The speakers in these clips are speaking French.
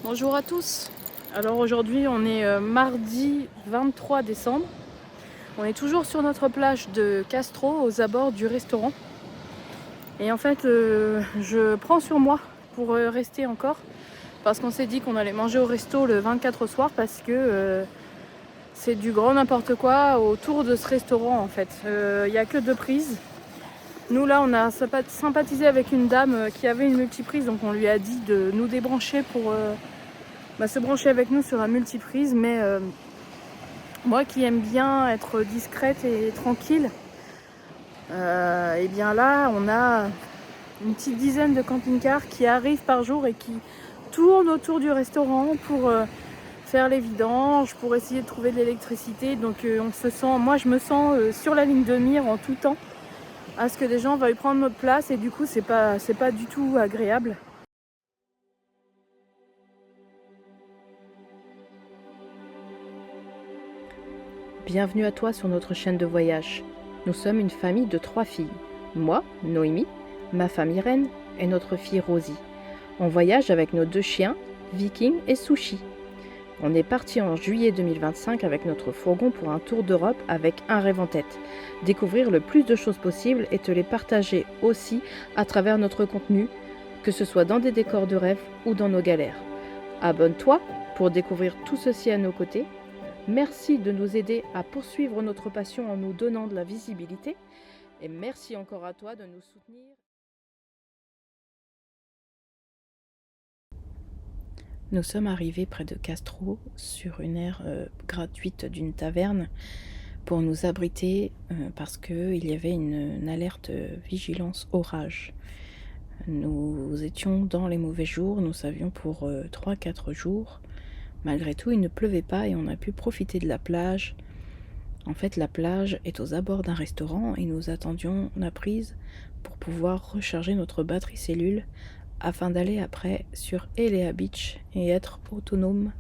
Bonjour à tous. Alors aujourd'hui on est mardi 23 décembre. On est toujours sur notre plage de Castro aux abords du restaurant. Et en fait je prends sur moi pour rester encore. Parce qu'on s'est dit qu'on allait manger au resto le 24 au soir parce que c'est du grand n'importe quoi autour de ce restaurant en fait. Il n'y a que 2 prises. Nous là on a sympathisé avec une dame qui avait une multiprise, donc on lui a dit de nous débrancher pour se brancher avec nous sur la multiprise, mais moi qui aime bien être discrète et tranquille, et bien là on a une petite dizaine de camping-cars qui arrivent par jour et qui tournent autour du restaurant pour faire les vidanges, pour essayer de trouver de l'électricité. Donc moi je me sens sur la ligne de mire en tout temps à ce que des gens veuillent prendre notre place, et du coup c'est pas du tout agréable. Bienvenue à toi sur notre chaîne de voyage. Nous sommes une famille de 3 filles. Moi, Noémie, ma femme Irène et notre fille Rosie. On voyage avec nos 2 chiens, Viking et Sushi. On est parti en juillet 2025 avec notre fourgon pour un tour d'Europe avec un rêve en tête. Découvrir le plus de choses possibles et te les partager aussi à travers notre contenu, que ce soit dans des décors de rêve ou dans nos galères. Abonne-toi pour découvrir tout ceci à nos côtés. Merci de nous aider à poursuivre notre passion en nous donnant de la visibilité. Et merci encore à toi de nous soutenir. Nous sommes arrivés près de Castro sur une aire gratuite d'une taverne pour nous abriter parce qu'il y avait une alerte vigilance orage. Nous étions dans les mauvais jours, nous savions pour 3-4 jours. Malgré tout, il ne pleuvait pas et on a pu profiter de la plage. En fait, la plage est aux abords d'un restaurant et nous attendions la prise pour pouvoir recharger notre batterie cellule afin d'aller après sur Elea Beach et être autonome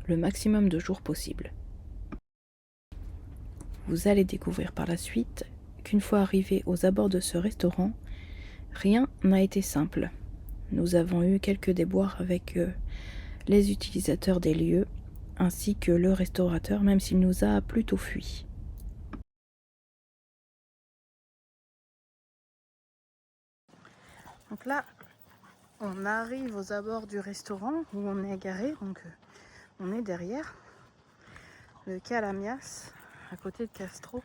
le maximum de jours possible. Vous allez découvrir par la suite qu'une fois arrivés aux abords de ce restaurant, rien n'a été simple. Nous avons eu quelques déboires avec les utilisateurs des lieux, ainsi que le restaurateur, même s'il nous a plutôt fui. Donc là, on arrive aux abords du restaurant où on est garé, donc on est derrière le Calamias, à côté de Castro.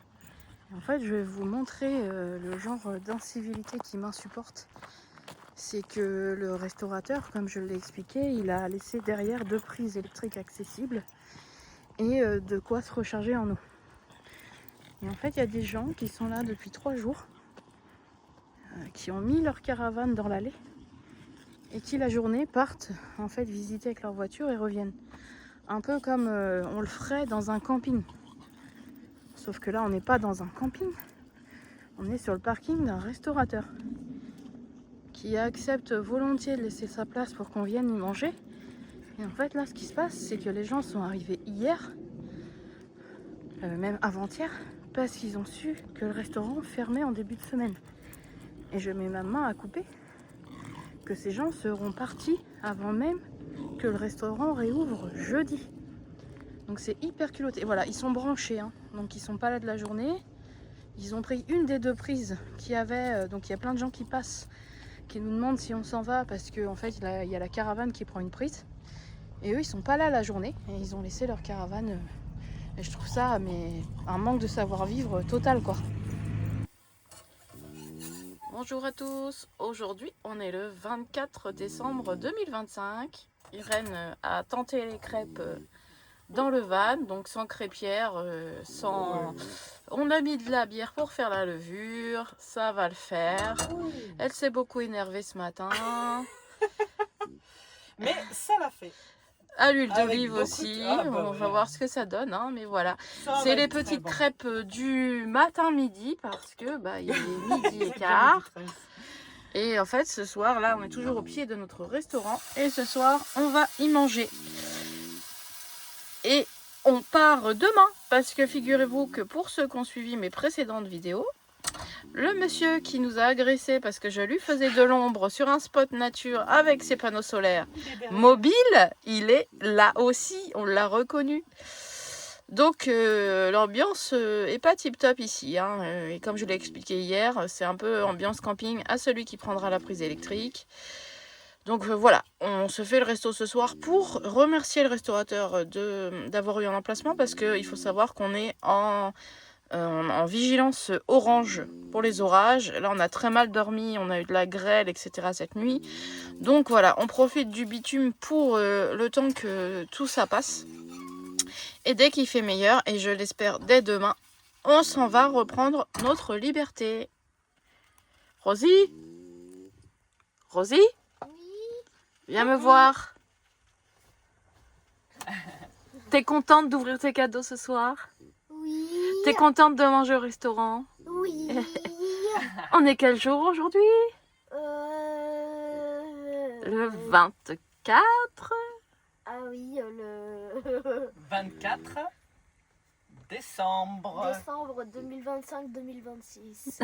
Et en fait, je vais vous montrer le genre d'incivilité qui m'insupporte. C'est que le restaurateur, comme je l'ai expliqué, il a laissé derrière 2 prises électriques accessibles et de quoi se recharger en eau. Et en fait, il y a des gens qui sont là depuis 3 jours, qui ont mis leur caravane dans l'allée et qui la journée partent en fait visiter avec leur voiture et reviennent. Un peu comme on le ferait dans un camping. Sauf que là, on n'est pas dans un camping, on est sur le parking d'un restaurateur qui accepte volontiers de laisser sa place pour qu'on vienne y manger. Et en fait, là, ce qui se passe, c'est que les gens sont arrivés hier, même avant-hier, parce qu'ils ont su que le restaurant fermait en début de semaine. Et je mets ma main à couper que ces gens seront partis avant même que le restaurant réouvre jeudi. Donc c'est hyper culotté. Voilà, ils sont branchés, hein. Donc ils sont pas là de la journée. Ils ont pris une des 2 prises qu'il y avait. Donc il y a plein de gens qui passent, qui nous demandent si on s'en va parce qu'en fait il y a la caravane qui prend une prise. Et eux ils sont pas là la journée et ils ont laissé leur caravane. Et je trouve ça un manque de savoir-vivre total, quoi. Bonjour à tous, aujourd'hui on est le 24 décembre 2025. Irène a tenté les crêpes dans le van, donc sans crêpière, sans... On a mis de la bière pour faire la levure, ça va le faire. Elle s'est beaucoup énervée ce matin. Mais ça l'a fait. À l'huile d'olive aussi, on va voir ce que ça donne, hein, mais voilà. C'est les petites crêpes du matin-midi parce que il est midi et quart. Et en fait, ce soir, là, on est toujours au pied de notre restaurant. Et ce soir, on va y manger. Et on part demain. Parce que figurez-vous que pour ceux qui ont suivi mes précédentes vidéos, Le monsieur qui nous a agressés parce que je lui faisais de l'ombre sur un spot nature avec ses panneaux solaires mobiles, il est là aussi, on l'a reconnu. Donc l'ambiance est pas tip top ici, hein. Et comme je l'ai expliqué hier, c'est un peu ambiance camping à celui qui prendra la prise électrique. Donc voilà, on se fait le resto ce soir pour remercier le restaurateur d'avoir eu un emplacement, parce qu'il faut savoir qu'on est en vigilance orange pour les orages. Là on a très mal dormi, on a eu de la grêle, etc. cette nuit. Donc voilà, on profite du bitume pour le temps que tout ça passe. Et dès qu'il fait meilleur, et je l'espère dès demain, on s'en va reprendre notre liberté. Rosie ? Rosie ? Viens me voir. T'es contente d'ouvrir tes cadeaux ce soir? Oui. T'es contente de manger au restaurant? Oui. On est quel jour aujourd'hui? Le 24? Ah oui, le 24 décembre. décembre 2025-2026.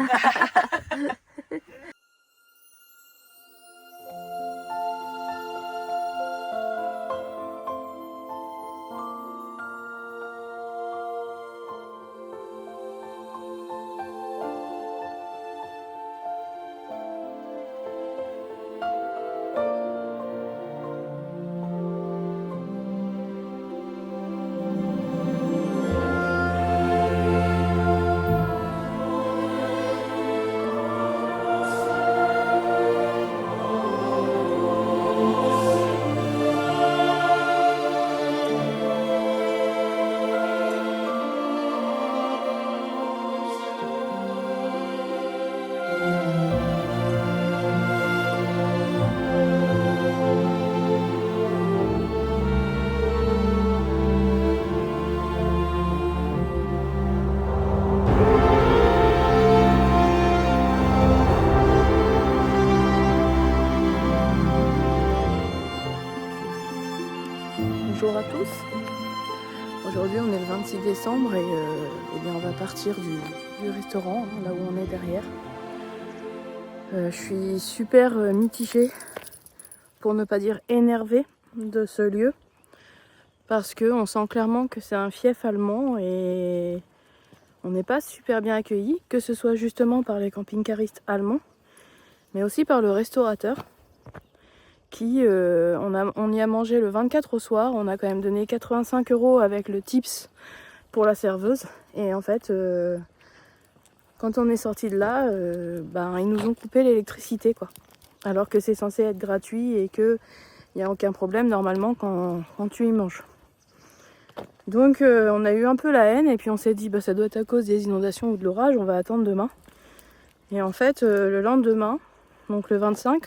Bonjour à tous. Aujourd'hui on est le 26 décembre et bien on va partir du restaurant, hein, là où on est derrière. Je suis super mitigée, pour ne pas dire énervée, de ce lieu, parce qu'on sent clairement que c'est un fief allemand et on n'est pas super bien accueillis, que ce soit justement par les camping-caristes allemands, mais aussi par le restaurateur. On y a mangé le 24 au soir, on a quand même donné 85 € avec le tips pour la serveuse. Et en fait, quand on est sorti de là, ils nous ont coupé l'électricité, quoi. Alors que c'est censé être gratuit et qu'il n'y a aucun problème normalement quand tu y manges. Donc on a eu un peu la haine et puis on s'est dit ça doit être à cause des inondations ou de l'orage, on va attendre demain. Et en fait, le lendemain, donc le 25,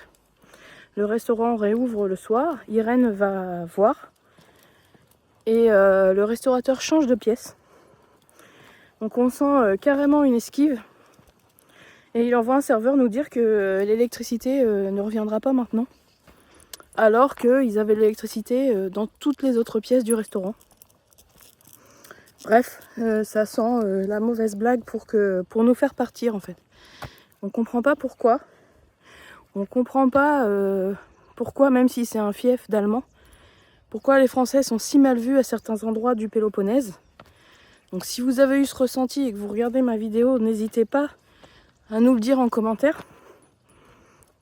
le restaurant réouvre le soir, Irène va voir et le restaurateur change de pièce. Donc on sent carrément une esquive et il envoie un serveur nous dire que l'électricité ne reviendra pas maintenant, alors qu'ils avaient l'électricité dans toutes les autres pièces du restaurant. Bref, ça sent la mauvaise blague pour nous faire partir en fait. On comprend pas pourquoi. On comprend pas pourquoi, même si c'est un fief d'Allemands, pourquoi les Français sont si mal vus à certains endroits du Péloponnèse. Donc si vous avez eu ce ressenti et que vous regardez ma vidéo, n'hésitez pas à nous le dire en commentaire.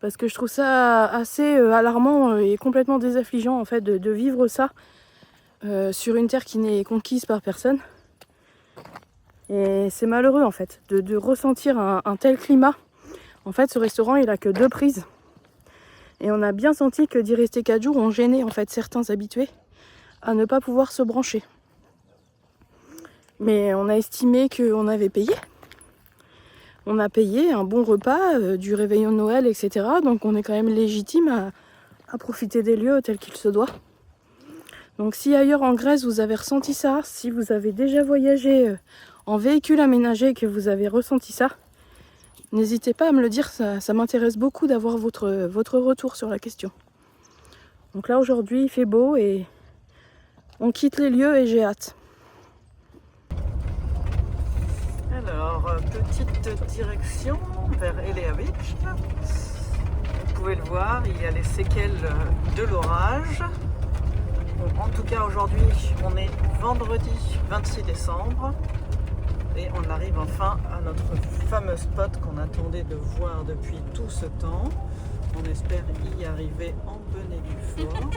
Parce que je trouve ça assez alarmant et complètement désaffligeant en fait de vivre ça sur une terre qui n'est conquise par personne. Et c'est malheureux en fait de ressentir un tel climat. En fait, ce restaurant, il a que 2 prises. Et on a bien senti que d'y rester 4 jours ont gêné en fait certains habitués à ne pas pouvoir se brancher. Mais on a estimé qu'on avait payé. On a payé un bon repas, du réveillon de Noël, etc. Donc on est quand même légitime à profiter des lieux tels qu'il se doit. Donc si ailleurs en Grèce vous avez ressenti ça, si vous avez déjà voyagé en véhicule aménagé et que vous avez ressenti ça, n'hésitez pas à me le dire, ça m'intéresse beaucoup d'avoir votre retour sur la question. Donc là aujourd'hui il fait beau et on quitte les lieux et j'ai hâte. Alors, petite direction vers Elea Beach. Vous pouvez le voir, il y a les séquelles de l'orage. Bon, en tout cas aujourd'hui on est vendredi 26 décembre et on arrive enfin à notre fameux spot qu'on attendait de voir depuis tout ce temps. On espère y arriver en bonne et due forme.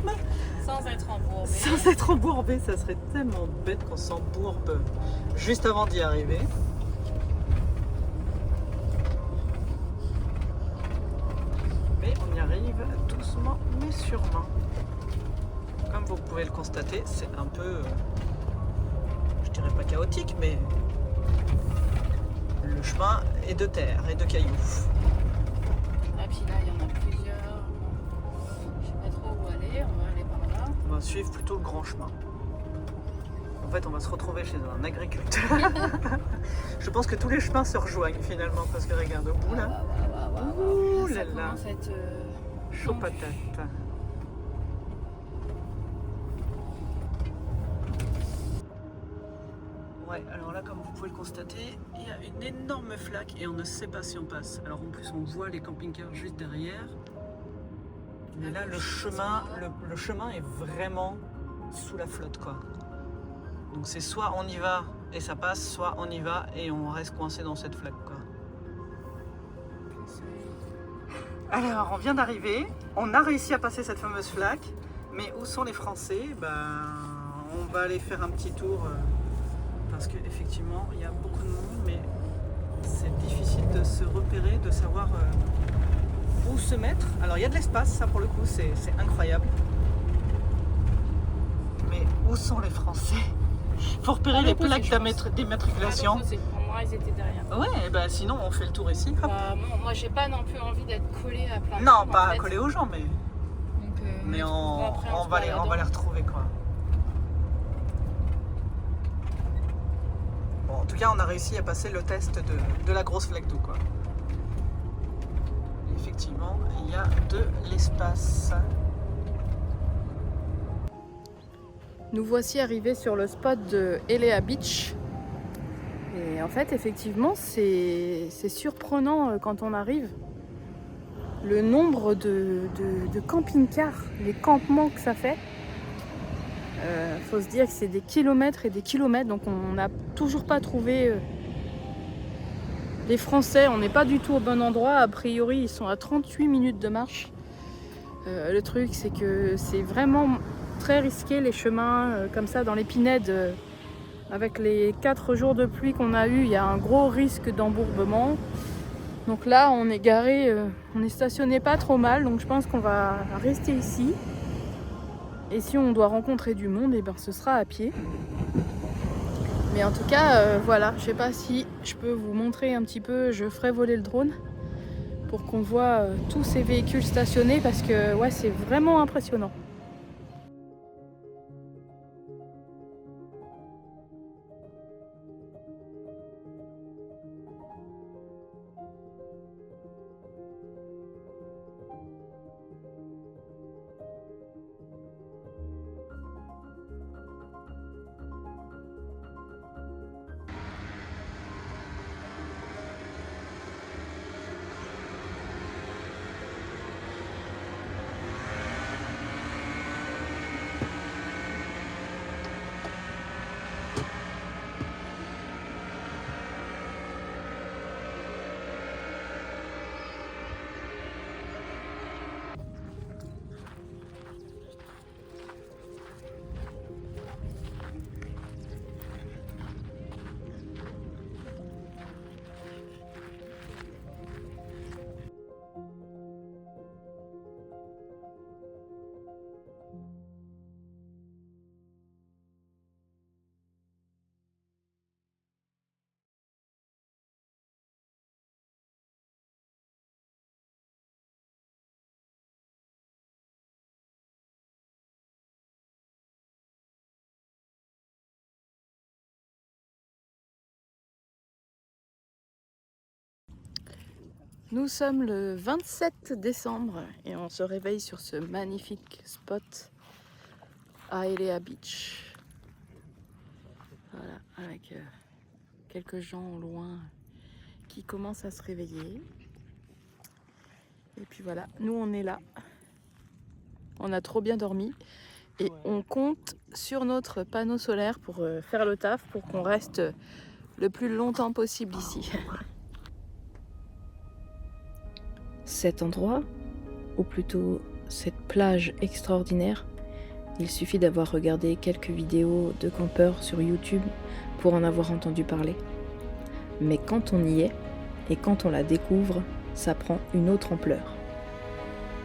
Sans être embourbé. Sans être embourbé, ça serait tellement bête qu'on s'embourbe juste avant d'y arriver. Mais on y arrive doucement mais sûrement. Comme vous pouvez le constater, c'est un peu, je dirais pas chaotique, mais le chemin est de terre et de cailloux. Et puis là, il y en a plusieurs. Je sais pas trop où aller. On va aller par là. On va suivre plutôt le grand chemin. En fait, on va se retrouver chez un agriculteur. Je pense que tous les chemins se rejoignent finalement, parce que regarde au bout là. Ouh là Ça là, commence à être, chaud patate. Ouais, alors là, comme vous pouvez le constater, il y a une énorme flaque et on ne sait pas si on passe. Alors en plus, on voit les camping-cars juste derrière. Mais là, le chemin est vraiment sous la flotte, quoi. Donc c'est soit on y va et ça passe, soit on y va et on reste coincé dans cette flaque, quoi. Alors, on vient d'arriver. On a réussi à passer cette fameuse flaque. Mais où sont les Français? On va aller faire un petit tour. Parce qu'effectivement, il y a beaucoup de monde, mais c'est difficile de se repérer, de savoir où se mettre. Alors il y a de l'espace, ça pour le coup, c'est incroyable. Mais où sont les Français? Faut repérer les plaques d'immatriculation. Pour moi, ils étaient derrière. Ouais, bah sinon on fait le tour ici. Hop. Moi, j'ai pas non plus envie d'être collée à plein de Non, monde, pas en fait. collé aux gens, mais, Donc, mais après, on va les retrouver, quoi. Bon, en tout cas, on a réussi à passer le test de la grosse flaque d'eau, quoi. Effectivement, il y a de l'espace. Nous voici arrivés sur le spot de Elea Beach. Et en fait, effectivement, c'est surprenant quand on arrive. Le nombre de camping-cars, les campements que ça fait. Faut se dire que c'est des kilomètres et des kilomètres, donc on n'a toujours pas trouvé les Français. On n'est pas du tout au bon endroit. A priori, ils sont à 38 minutes de marche. Le truc, c'est que c'est vraiment très risqué les chemins comme ça dans les pinèdes. Avec les 4 jours de pluie qu'on a eu, il y a un gros risque d'embourbement. Donc là, on est garé, on est stationné pas trop mal, donc je pense qu'on va rester ici. Et si on doit rencontrer du monde, et ben ce sera à pied. Mais en tout cas, voilà, je sais pas si je peux vous montrer un petit peu, je ferai voler le drone pour qu'on voit tous ces véhicules stationnés parce que ouais, c'est vraiment impressionnant. Nous sommes le 27 décembre et on se réveille sur ce magnifique spot à Elea Beach. Voilà, avec quelques gens au loin qui commence à se réveiller. Et puis voilà, nous on est là. On a trop bien dormi et on compte sur notre panneau solaire pour faire le taf, pour qu'on reste le plus longtemps possible ici. Cet endroit, ou plutôt cette plage extraordinaire, il suffit d'avoir regardé quelques vidéos de campeurs sur YouTube pour en avoir entendu parler. Mais quand on y est et quand on la découvre, ça prend une autre ampleur.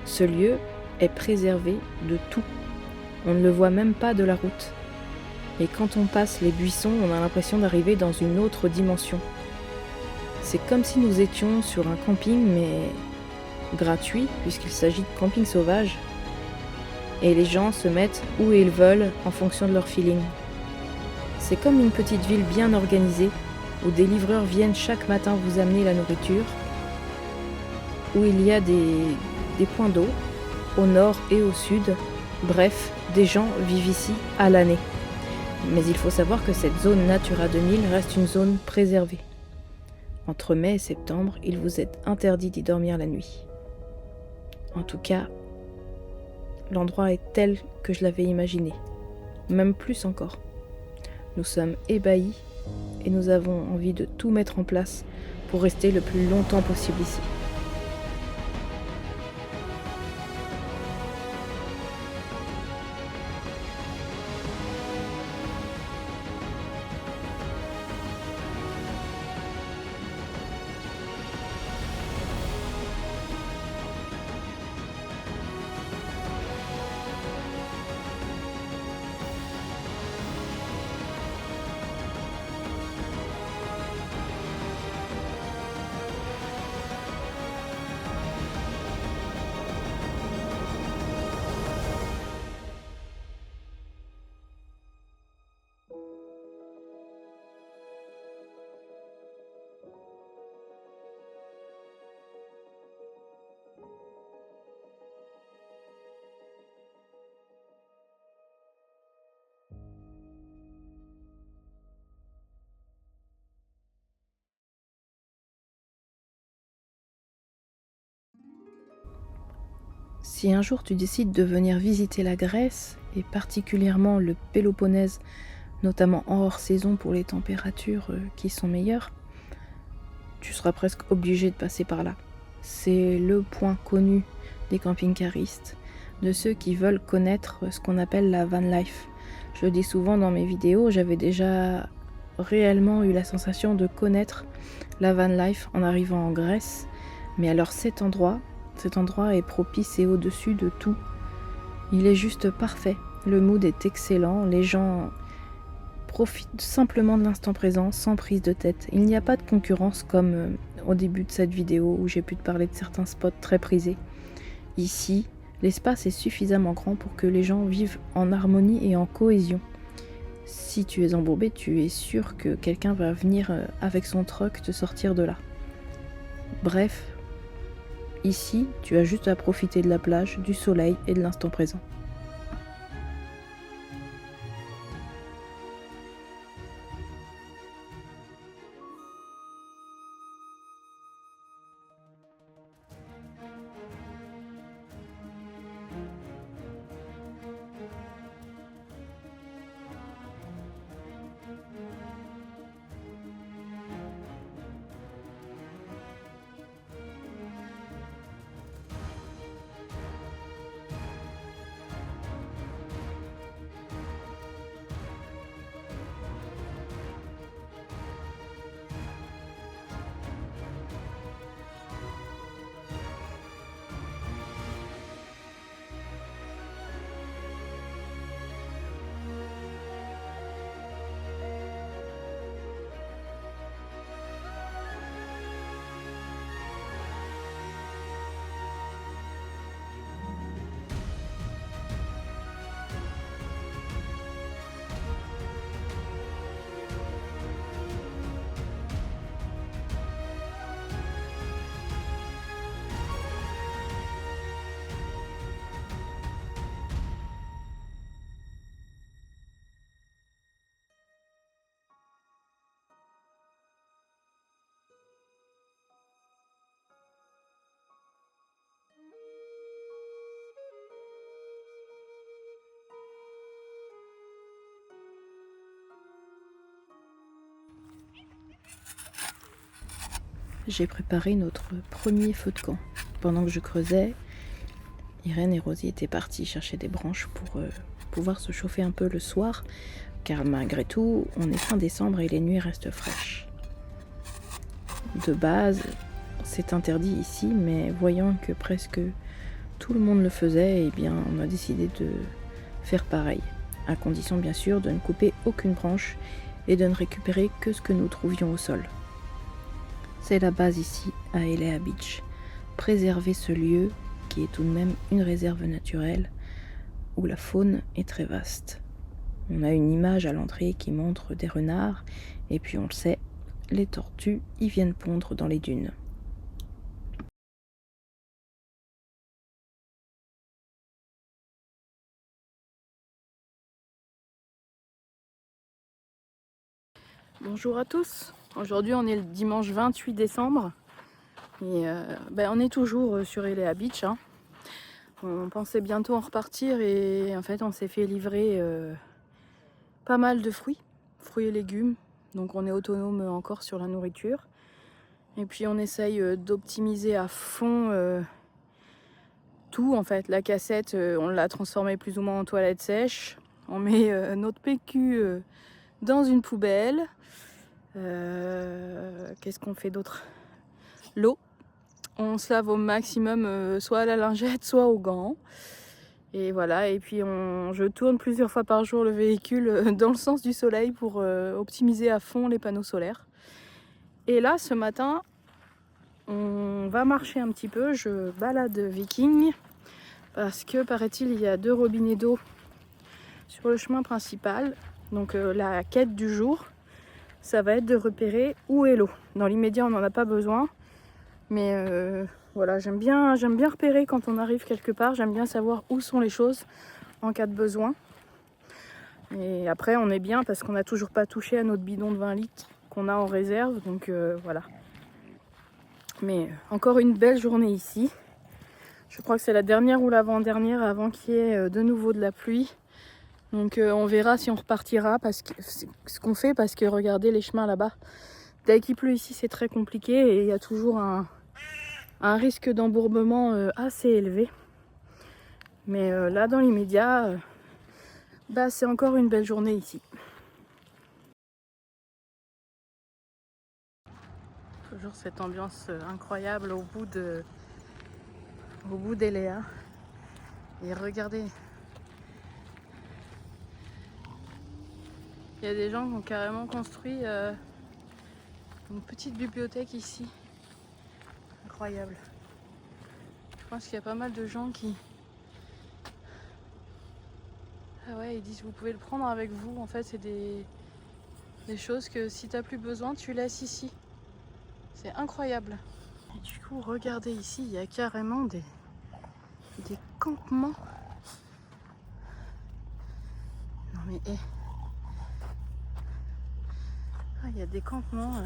Ce lieu est préservé de tout. On ne le voit même pas de la route. Et quand on passe les buissons, on a l'impression d'arriver dans une autre dimension. C'est comme si nous étions sur un camping, mais gratuit, puisqu'il s'agit de camping sauvage. Et les gens se mettent où ils veulent en fonction de leur feeling. C'est comme une petite ville bien organisée, où des livreurs viennent chaque matin vous amener la nourriture, où il y a des points d'eau, au nord et au sud. Bref, des gens vivent ici à l'année. Mais il faut savoir que cette zone Natura 2000 reste une zone préservée. Entre mai et septembre, il vous est interdit d'y dormir la nuit. En tout cas, l'endroit est tel que je l'avais imaginé, même plus encore. Nous sommes ébahis et nous avons envie de tout mettre en place pour rester le plus longtemps possible ici. Si un jour tu décides de venir visiter la Grèce, et particulièrement le Péloponnèse, notamment en hors saison pour les températures qui sont meilleures, tu seras presque obligé de passer par là. C'est le point connu des camping-caristes, de ceux qui veulent connaître ce qu'on appelle la van life. Je le dis souvent dans mes vidéos, j'avais déjà réellement eu la sensation de connaître la van life en arrivant en Grèce, mais alors cet endroit est propice et au-dessus de tout. Il est juste parfait, le mood est excellent, les gens profitent simplement de l'instant présent, sans prise de tête. Il n'y a pas de concurrence comme au début de cette vidéo où j'ai pu te parler de certains spots très prisés. Ici, l'espace est suffisamment grand pour que les gens vivent en harmonie et en cohésion. Si tu es embourbé, tu es sûr que quelqu'un va venir avec son truck te sortir de là. Bref, ici, tu as juste à profiter de la plage, du soleil et de l'instant présent. J'ai préparé notre premier feu de camp. Pendant que je creusais, Irène et Rosie étaient parties chercher des branches pour pouvoir se chauffer un peu le soir, car malgré tout, on est fin décembre et les nuits restent fraîches. De base, c'est interdit ici, mais voyant que presque tout le monde le faisait, eh bien, on a décidé de faire pareil, à condition bien sûr de ne couper aucune branche et de ne récupérer que ce que nous trouvions au sol. C'est la base ici, à Elea Beach. Préserver ce lieu, qui est tout de même une réserve naturelle, où la faune est très vaste. On a une image à l'entrée qui montre des renards, et puis on le sait, les tortues y viennent pondre dans les dunes. Bonjour à tous, aujourd'hui on est le dimanche 28 décembre et on est toujours sur Elea Beach. On pensait bientôt en repartir et en fait on s'est fait livrer pas mal de fruits et légumes, donc on est autonome encore sur la nourriture. Et puis on essaye d'optimiser à fond tout en fait. La cassette, on l'a transformée plus ou moins en toilette sèche. On met notre PQ dans une poubelle. Qu'est-ce qu'on fait d'autre? L'eau. On se lave au maximum, soit à la lingette, soit aux gants. Et voilà, et puis je tourne plusieurs fois par jour le véhicule dans le sens du soleil pour optimiser à fond les panneaux solaires. Et là, ce matin, on va marcher un petit peu. Je balade Viking parce que, paraît-il, il y a 2 robinets d'eau sur le chemin principal. Donc la quête du jour, ça va être de repérer où est l'eau. Dans l'immédiat, on n'en a pas besoin. Mais voilà, j'aime bien repérer quand on arrive quelque part. J'aime bien savoir où sont les choses en cas de besoin. Et après, on est bien parce qu'on n'a toujours pas touché à notre bidon de 20 litres qu'on a en réserve. Donc voilà. Mais encore une belle journée ici. Je crois que c'est la dernière ou l'avant-dernière avant qu'il y ait de nouveau de la pluie. Donc on verra si on repartira, parce que c'est ce qu'on fait, parce que regardez les chemins là-bas. Dès qu'il pleut ici, c'est très compliqué et il y a toujours un risque d'embourbement assez élevé. Mais là, dans l'immédiat, c'est encore une belle journée ici. Toujours cette ambiance incroyable au bout d'Elea. Et regardez, il y a des gens qui ont carrément construit une petite bibliothèque ici. Incroyable. Je pense qu'il y a pas mal de gens qui... Ah ouais, ils disent vous pouvez le prendre avec vous. En fait, c'est des choses que si t'as plus besoin, tu laisses ici. C'est incroyable. Et du coup, regardez ici, il y a carrément des campements. Non mais il y a des campements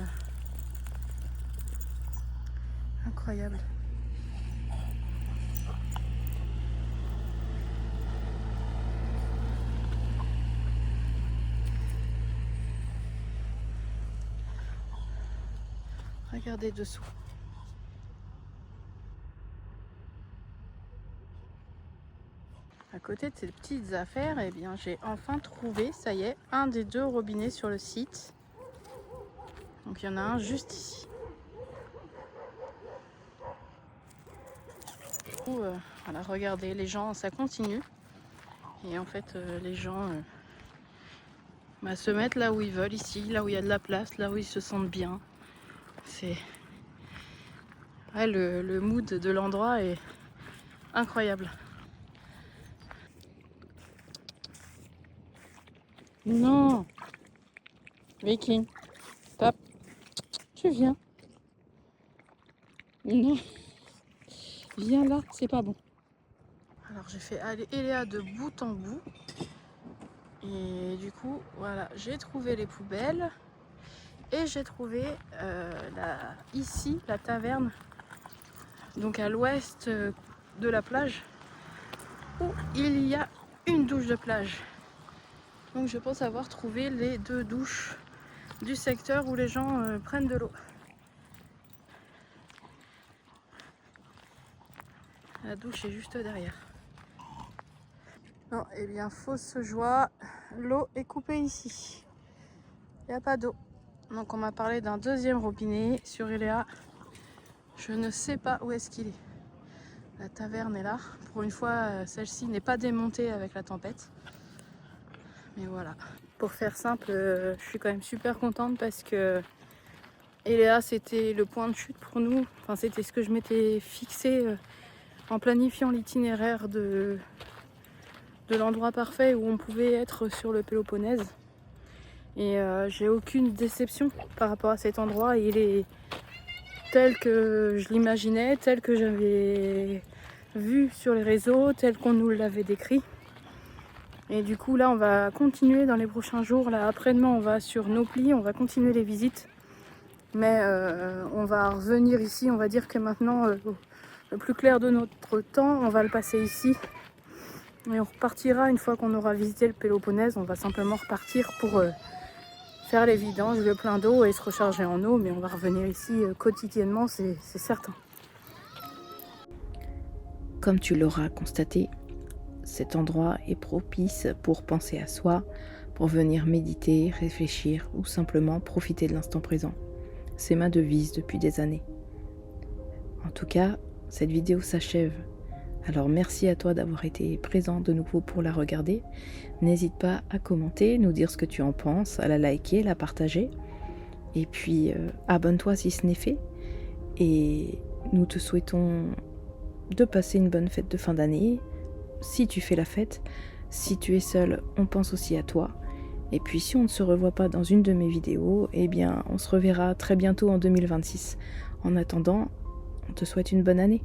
incroyables. Regardez dessous. À côté de ces petites affaires, eh bien, j'ai enfin trouvé, ça y est, un des 2 robinets sur le site. Donc il y en a un juste ici. Du coup, voilà, regardez, les gens, ça continue. Et en fait, les gens se mettent là où ils veulent, ici, là où il y a de la place, là où ils se sentent bien. C'est... Ouais, le mood de l'endroit est incroyable. Non, Viking, stop. Tu viens. Non, viens là, c'est pas bon. Alors j'ai fait aller Elea de bout en bout. Et du coup, voilà, j'ai trouvé les poubelles. Et j'ai trouvé ici la taverne, donc à l'ouest de la plage, où il y a une douche de plage. Donc je pense avoir trouvé les 2 douches du secteur où les gens prennent de l'eau. La douche est juste derrière. Non, eh bien, fausse joie, l'eau est coupée ici. Il n'y a pas d'eau. Donc on m'a parlé d'un deuxième robinet sur Eléa. Je ne sais pas où est-ce qu'il est. La taverne est là. Pour une fois, celle-ci n'est pas démontée avec la tempête. Mais voilà. Pour faire simple, je suis quand même super contente parce que Eléa, c'était le point de chute pour nous. Enfin, c'était ce que je m'étais fixé en planifiant l'itinéraire de l'endroit parfait où on pouvait être sur le Péloponnèse. Et j'ai aucune déception par rapport à cet endroit. Il est tel que je l'imaginais, tel que j'avais vu sur les réseaux, tel qu'on nous l'avait décrit. Et du coup là on va continuer dans les prochains jours. Là après-demain on va sur Nauplie, on va continuer les visites. Mais on va revenir ici, on va dire que maintenant le plus clair de notre temps, on va le passer ici. Et on repartira une fois qu'on aura visité le Péloponnèse, on va simplement repartir pour faire les vidanges, le plein d'eau et se recharger en eau, mais on va revenir ici quotidiennement, c'est certain. Comme tu l'auras constaté, cet endroit est propice pour penser à soi, pour venir méditer, réfléchir ou simplement profiter de l'instant présent. C'est ma devise depuis des années. En tout cas, cette vidéo s'achève. Alors merci à toi d'avoir été présent de nouveau pour la regarder. N'hésite pas à commenter, nous dire ce que tu en penses, à la liker, la partager. Et puis abonne-toi si ce n'est fait. Et nous te souhaitons de passer une bonne fête de fin d'année. Si tu fais la fête, si tu es seul, on pense aussi à toi. Et puis si on ne se revoit pas dans une de mes vidéos, eh bien on se reverra très bientôt en 2026. En attendant, on te souhaite une bonne année.